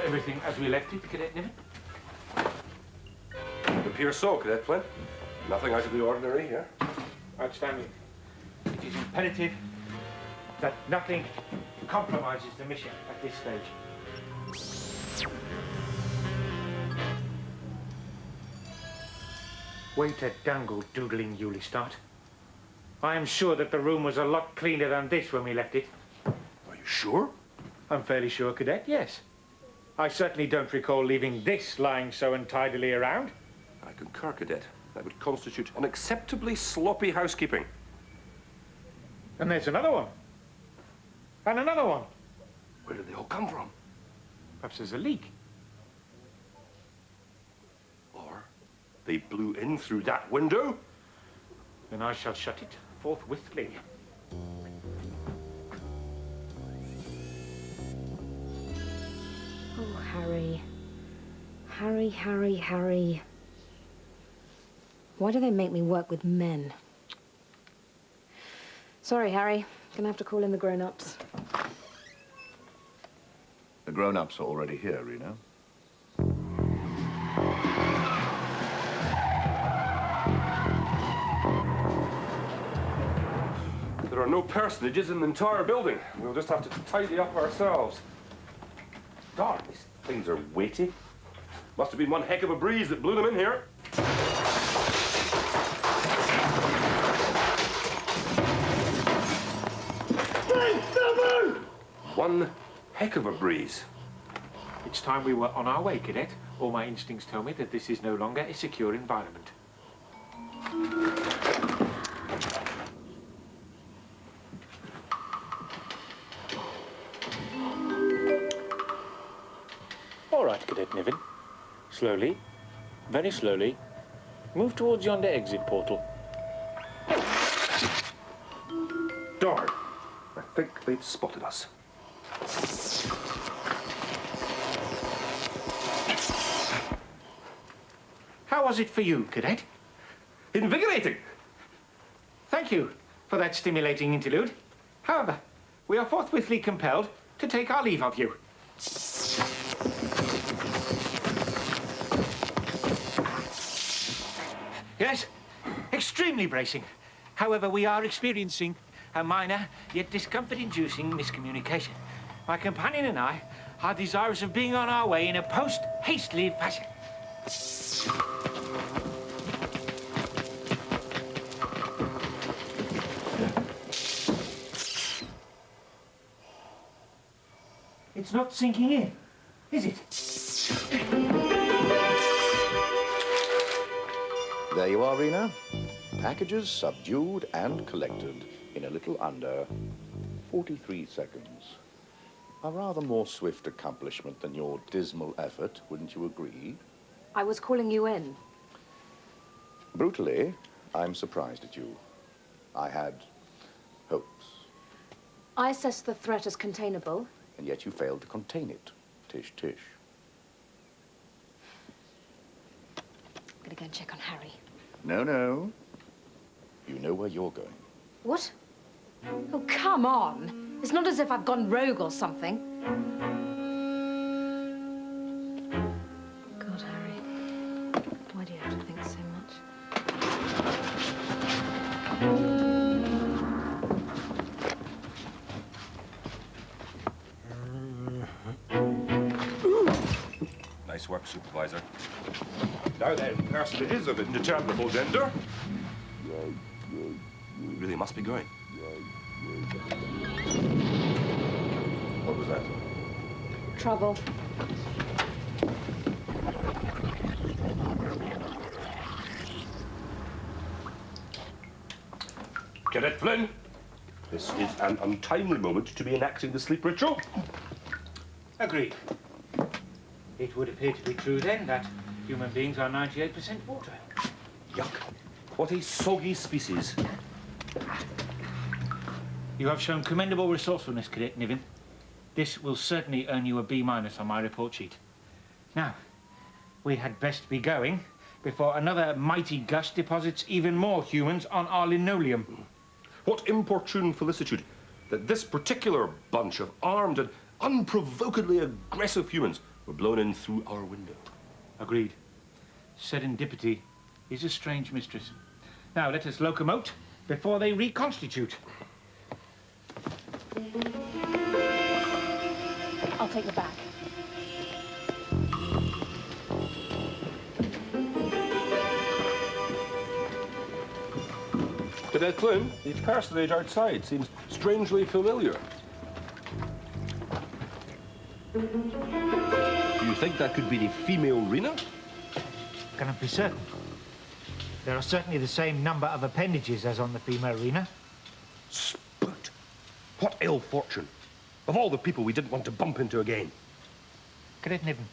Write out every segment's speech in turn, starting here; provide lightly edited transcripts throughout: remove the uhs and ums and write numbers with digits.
everything as we left it, Cadet Niven? It appears so, Cadet Flynn. Nothing out of the ordinary here. Outstanding. It is imperative that nothing compromises the mission at this stage. Wait a dangle doodling, Yulie Start. I am sure that the room was a lot cleaner than this when we left it. Are you sure? I'm fairly sure, Cadet, yes. I certainly don't recall leaving this lying so untidily around. I concur, Cadet. That would constitute unacceptably sloppy housekeeping. And there's another one. And another one. Where did they all come from? Perhaps there's a leak. Or they blew in through that window? Then I shall shut it forthwithly. Oh, Harry. Harry, Harry, Harry. Why do they make me work with men? Sorry, Harry. Gonna have to call in the grown-ups. The grown-ups are already here, Rena. There are no personages in the entire building. We'll just have to tidy up ourselves. Darn, these things are weighty. Must have been one heck of a breeze that blew them in here. One heck of a breeze. It's time we were on our way, Cadet. All my instincts tell me that this is no longer a secure environment. All right, Cadet Niven. Slowly, very slowly, move towards yonder exit portal. Darn. I think they've spotted us. How was it for you, Cadet? Invigorating! Thank you for that stimulating interlude. However, we are forthwithly compelled to take our leave of you. Yes, extremely bracing. However, we are experiencing a minor yet discomfort-inducing miscommunication. My companion and I are desirous of being on our way in a post-hastily fashion. It's not sinking in, is it? There you are, Rena. Packages subdued and collected in a little under 43 seconds. A rather more swift accomplishment than your dismal effort, wouldn't you agree? I was calling you in. Brutally, I'm surprised at you. I had hopes, I assessed the threat as containable. and yet you failed to contain it. Tish, tish. I'm gonna go and check on Harry. No, no. You know where you're going. What? Oh, come on. It's not as if I've gone rogue or something. God, Harry. Why do you have to think so much? Nice work, Supervisor. Now then, personages of indeterminable gender. We really must be going. What was that? Trouble. Cadet Flynn, this is an untimely moment to be enacting the sleep ritual. Agreed. It would appear to be true then that human beings are 98% water. Yuck. What a soggy species. You have shown commendable resourcefulness, Cadet Niven. This will certainly earn you a B- on my report sheet. Now, we had best be going before another mighty gust deposits even more humans on our linoleum. What importune felicitude that this particular bunch of armed and unprovokedly aggressive humans were blown in through our window. Agreed. Serendipity is a strange mistress. Now, let us locomote before they reconstitute. I'll take the bag. Cadet Flynn, the personage outside seems strangely familiar. Do you think that could be the female Rena? Cannot be certain. There are certainly the same number of appendages as on the female arena. Spoot! What ill fortune. Of all the people we didn't want to bump into again. Cadet Niven,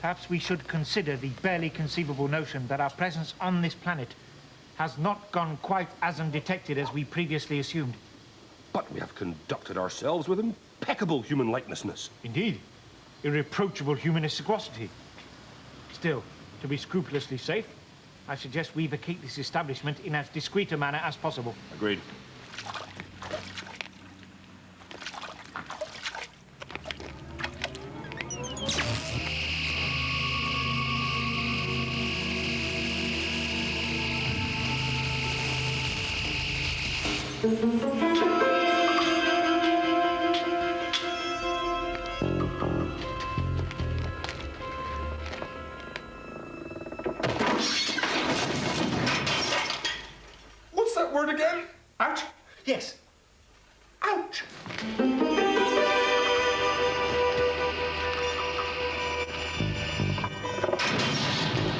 perhaps we should consider the barely conceivable notion that our presence on this planet has not gone quite as undetected as we previously assumed. But we have conducted ourselves with impeccable human likenessness. Indeed, irreproachable humanisticosity. Still, to be scrupulously safe, I suggest we vacate this establishment in as discreet a manner as possible. Agreed. What's that word again? Ouch! Yes. Ouch!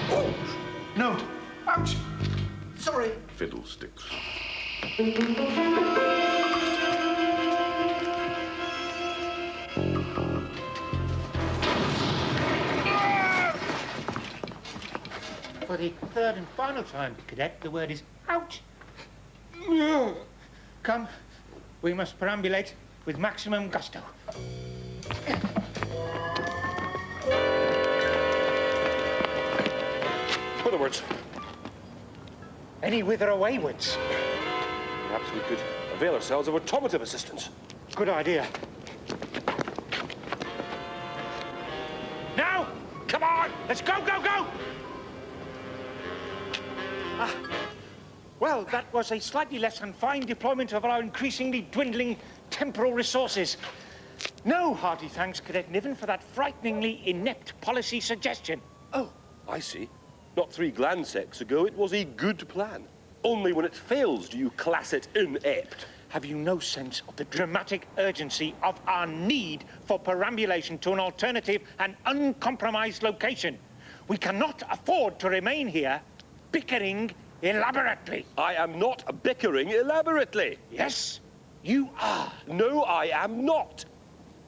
Oh! No. Ouch! Sorry. Fiddlesticks. For the third and final time, Cadet, the word is ouch. Come, we must perambulate with maximum gusto. Whitherwards? Any whither awaywards. Perhaps we could avail ourselves of automotive assistance. Good idea. Now! Come on! Let's go, go, go! Well, that was a slightly less than fine deployment of our increasingly dwindling temporal resources. No hearty thanks, Cadet Niven, for that frighteningly inept policy suggestion. Oh, I see. Not 3 glandsecks ago, it was a good plan. Only when it fails do you class it inept. Have you no sense of the dramatic urgency of our need for perambulation to an alternative and uncompromised location? We cannot afford to remain here bickering elaborately. I am not bickering elaborately. Yes, you are. No, I am not.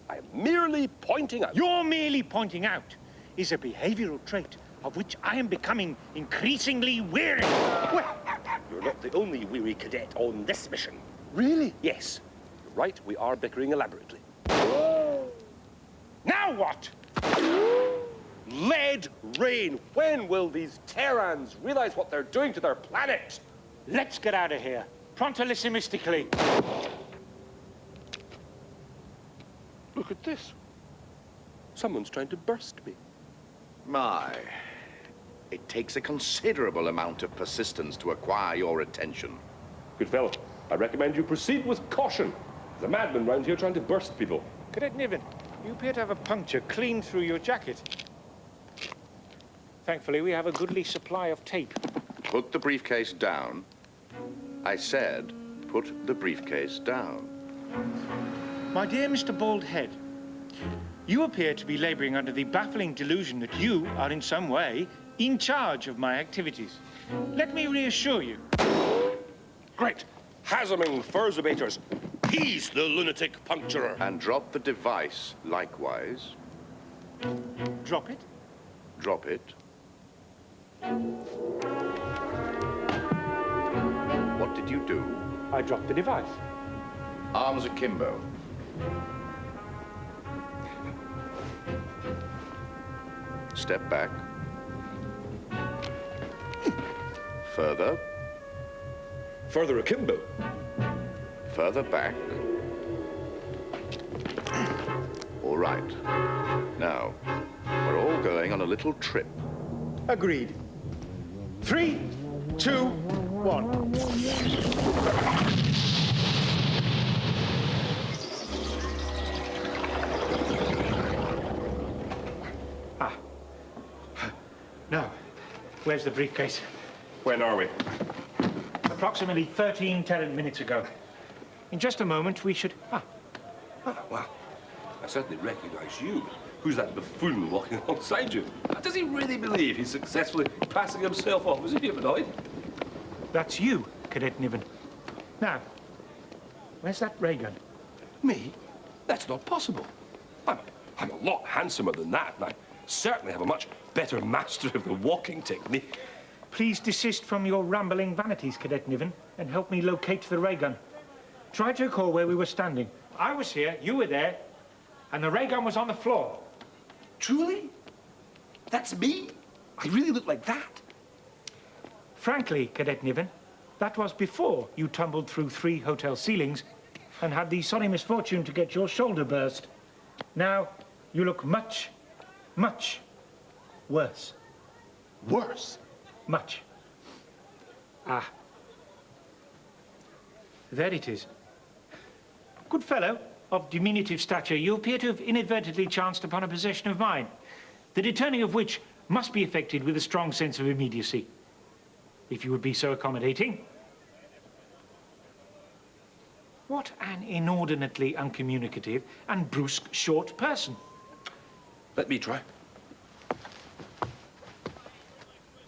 I am merely pointing out. Your merely pointing out is a behavioral trait of which I am becoming increasingly weary. Well, you're not the only weary cadet on this mission. Really? Yes. You're right, we are bickering elaborately. Now what? Lead rain. When will these Terrans realize what they're doing to their planet? Let's get out of here. Prontolissimistically. Look at this. Someone's trying to burst me. My, it takes a considerable amount of persistence to acquire your attention. Good fellow. I recommend you proceed with caution. There's a madman round here trying to burst people. Cadet Niven, you appear to have a puncture clean through your jacket. Thankfully, we have a goodly supply of tape. Put the briefcase down. I said, put the briefcase down. My dear Mr. Baldhead, you appear to be laboring under the baffling delusion that you are in some way in charge of my activities. Let me reassure you. Great. Hazaming Furzabators. He's the lunatic puncturer. And drop the device likewise. Drop it. Drop it. What did you do? I dropped the device. Arms akimbo. Step back. Further. Further akimbo. Further back. All right. Now, on a little trip. Agreed. 3, 2, 1. Ah. Now, where's the briefcase? When are we? Approximately 13 minutes ago. In just a moment, we should... Well, I certainly recognize you. Who's that buffoon walking alongside you? Does he really believe he's successfully passing himself off as a humanoid? That's you, Cadet Niven. Now, where's that ray gun? Me? That's not possible. I'm a lot handsomer than that, and I certainly have a much better master of the walking technique. Please desist from your rambling vanities, Cadet Niven, and help me locate the ray gun. Try to recall where we were standing. I was here, you were there, and the ray gun was on the floor. Truly? That's me? I really look like that? Frankly, Cadet Niven, that was before you tumbled through 3 hotel ceilings and had the sorry misfortune to get your shoulder burst. Now, you look much, much worse. Worse? Much. Ah. There it is. Good fellow, of diminutive stature, you appear to have inadvertently chanced upon a possession of mine, the returning of which must be effected with a strong sense of immediacy. If you would be so accommodating. What an inordinately uncommunicative and brusque short person. Let me try.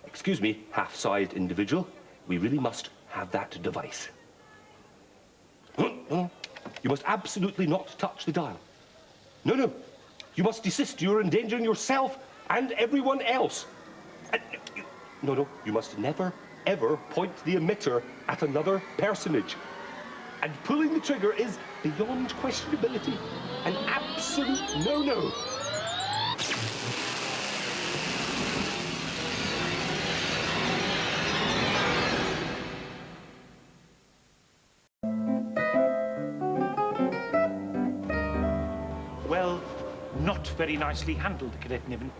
Excuse me, half-sized individual. We really must have that device. No, you must absolutely not touch the dial. No. You must desist. You're endangering yourself and everyone else. And no. You must never, ever point the emitter at another personage. And pulling the trigger is beyond questionability. An absolute no-no. Well, not very nicely handled, Cadet Niven.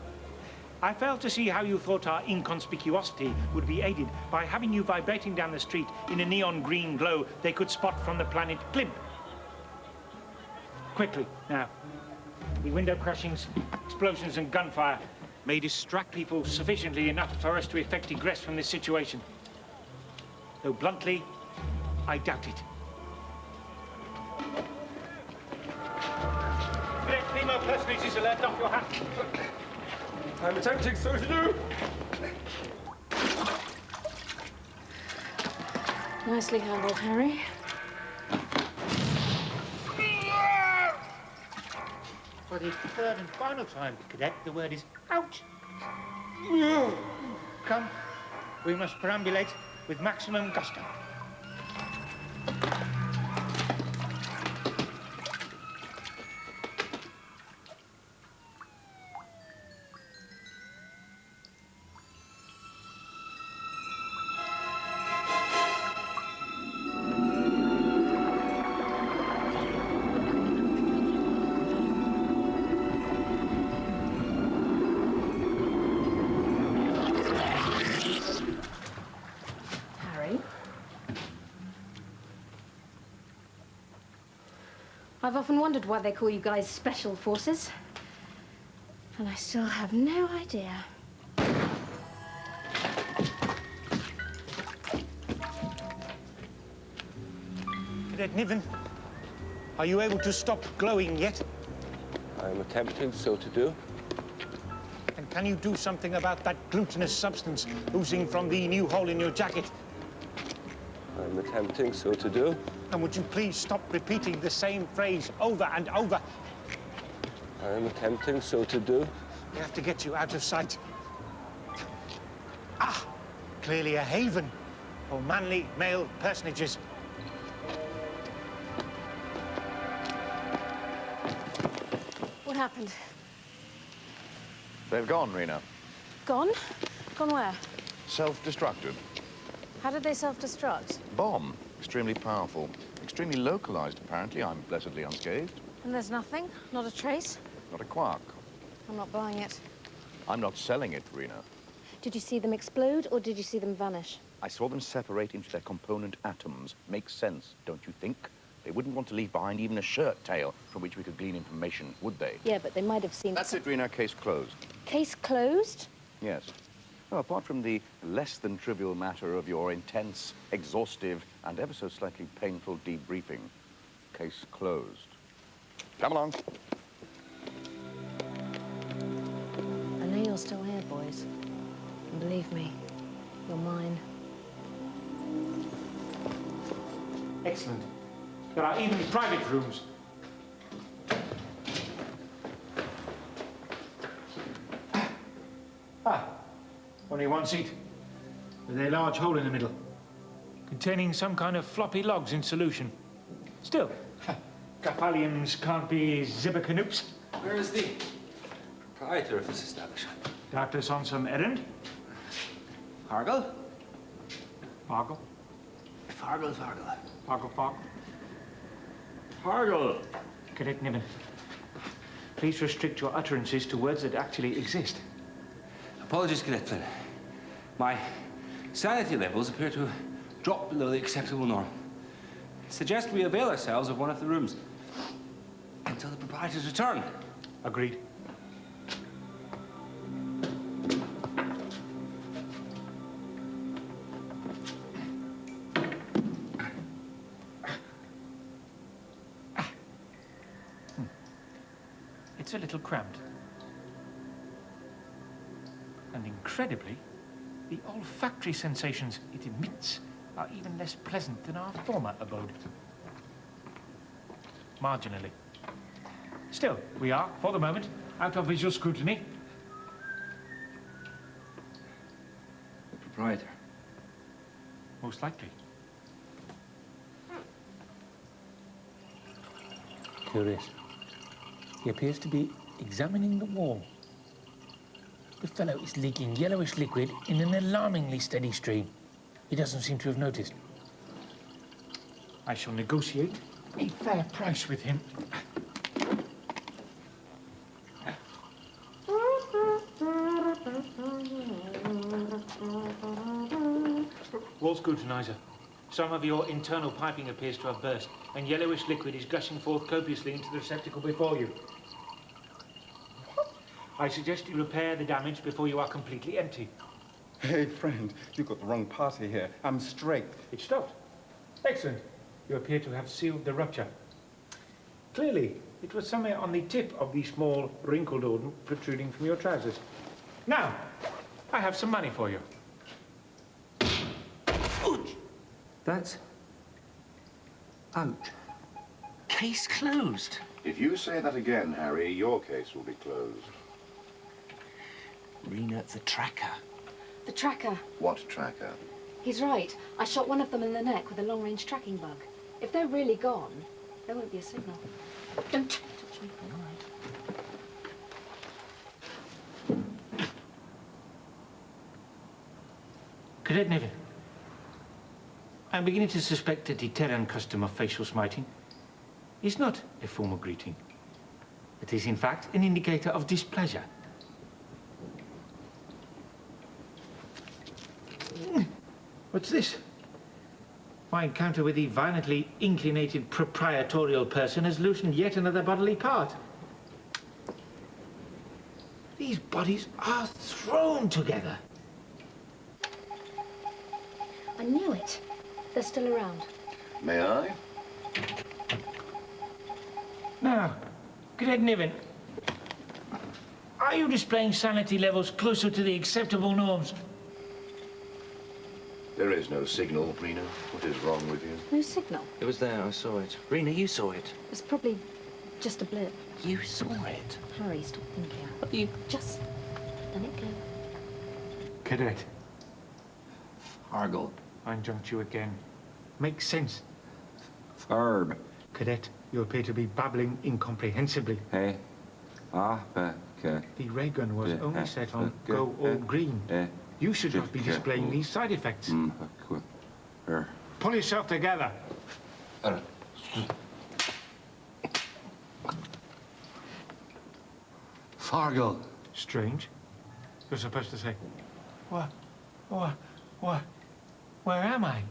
I failed to see how you thought our inconspicuosity would be aided by having you vibrating down the street in a neon green glow they could spot from the planet Klimp. Quickly, now. The window crashings, explosions and gunfire may distract people sufficiently enough for us to effect egress from this situation. Though bluntly, I doubt it. Let female personages alert off your hat. I'm attempting so to do. Nicely handled, Harry. For the 3rd and final time, Cadet, the word is ouch. Come, we must perambulate with maximum gusto. I've often wondered why they call you guys special forces. And I still have no idea. Cadet Niven, are you able to stop glowing yet? I'm attempting so to do. And can you do something about that glutinous substance oozing from the new hole in your jacket? I'm attempting so to do. And would you please stop repeating the same phrase over and over? I'm attempting so to do. We have to get you out of sight. Ah, clearly a haven for manly male personages. What happened? They've gone, Rena. Gone? Gone where? Self-destructed. How did they self-destruct? Bomb. Extremely powerful. Extremely localized, apparently. I'm blessedly unscathed. And there's nothing? Not a trace? Not a quark. I'm not buying it. I'm not selling it, Rena. Did you see them explode or did you see them vanish? I saw them separate into their component atoms. Makes sense, don't you think? They wouldn't want to leave behind even a shirt tail from which we could glean information, would they? Yeah, but they might have seen... That's it, Rena. Case closed. Case closed? Yes. Well, apart from the less than trivial matter of your intense, exhaustive, and ever so slightly painful debriefing, case closed. Come along. I know you're still here, boys. And believe me, you're mine. Excellent. There are even private rooms. Ah, only one seat, with a large hole in the middle, containing some kind of floppy logs in solution. Still, Capallians can't be zibberkanoops. Where is the proprietor of this establishment? Doubtless on some errand. Fargle? Fargle, Fargle. Fargle, Fargle. Fargle! Cadet Niven, please restrict your utterances to words that actually exist. Apologies, Cadet Flynn. My sanity levels appear to have dropped below the acceptable norm. Suggest we avail ourselves of one of the rooms until the proprietor's return. Agreed. It's a little cramped. And incredibly, the olfactory sensations it emits are even less pleasant than our former abode. Marginally. Still, we are, for the moment, out of visual scrutiny. The proprietor. Most likely. Curious. He appears to be examining the wall. The fellow is leaking yellowish liquid in an alarmingly steady stream. He doesn't seem to have noticed. I shall negotiate a fair price with him. Wall scrutinizer. Some of your internal piping appears to have burst, and yellowish liquid is gushing forth copiously into the receptacle before you. I suggest you repair the damage before you are completely empty. Hey, friend, you got the wrong party here. I'm straight. It stopped. Excellent. You appear to have sealed the rupture. Clearly, it was somewhere on the tip of the small, wrinkled organ protruding from your trousers. Now, I have some money for you. Ouch! That's... ouch. Case closed. If you say that again, Harry, your case will be closed. Rena, the tracker. The tracker. What tracker? He's right. I shot one of them in the neck with a long-range tracking bug. If they're really gone, there won't be a signal. Don't touch me. All right. Cadet Niven, I'm beginning to suspect that the Terran custom of facial smiting is not a formal greeting. It is, in fact, an indicator of displeasure. What's this? My encounter with the violently inclinated proprietorial person has loosened yet another bodily part. These bodies are thrown together. I knew it. They're still around. May I? Now, Cadet Niven, are you displaying sanity levels closer to the acceptable norms? There is no signal, Rena. What is wrong with you? No signal. It was there, I saw it. Rena, you saw it. It's probably just a blip. You saw it. Harry, stop thinking. But you... Just let it go. Cadet, Fargle. I injunct you again. Make sense. Farb. Cadet, you appear to be babbling incomprehensibly. Hey. Ah, The ray gun was only set on go all green. You should not be displaying these side effects. Pull yourself together. Fargle. Strange. You're supposed to say, what, where am I?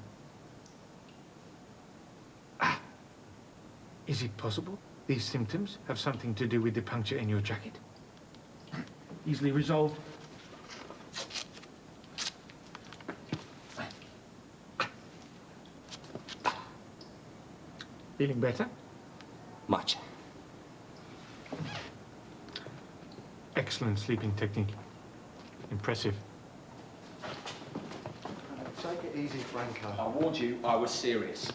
Ah. Is it possible these symptoms have something to do with the puncture in your jacket? Easily resolved. Feeling better? Much. Excellent sleeping technique. Impressive. Take it easy, Franco. I warned you, I was serious.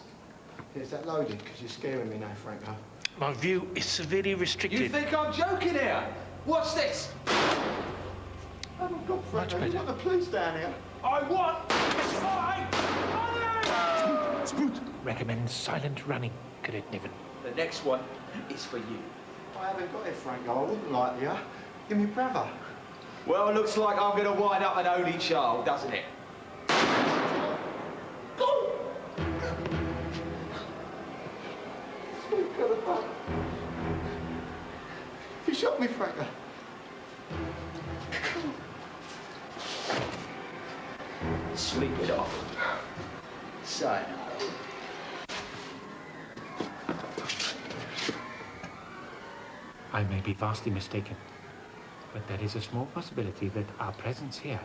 Is that loaded? Because you're scaring me now, Franco. My view is severely restricted. You think I'm joking here? What's this? Oh my God, Franco, you want the police down here? I want it's fine! Spoot recommends silent running, Cadet Niven. The next one is for you. I haven't got it, Franco. I wouldn't like you. You're my brother. Well, looks like I'm going to wind up an only child, doesn't it? You shot me, Franco. Sleep it off. Say no. I may be vastly mistaken, but there is a small possibility that our presence here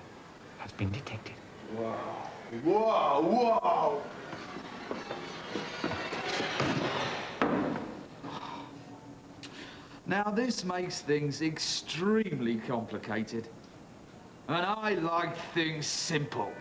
has been detected. Whoa. Whoa, whoa! Now, this makes things extremely complicated. And I like things simple.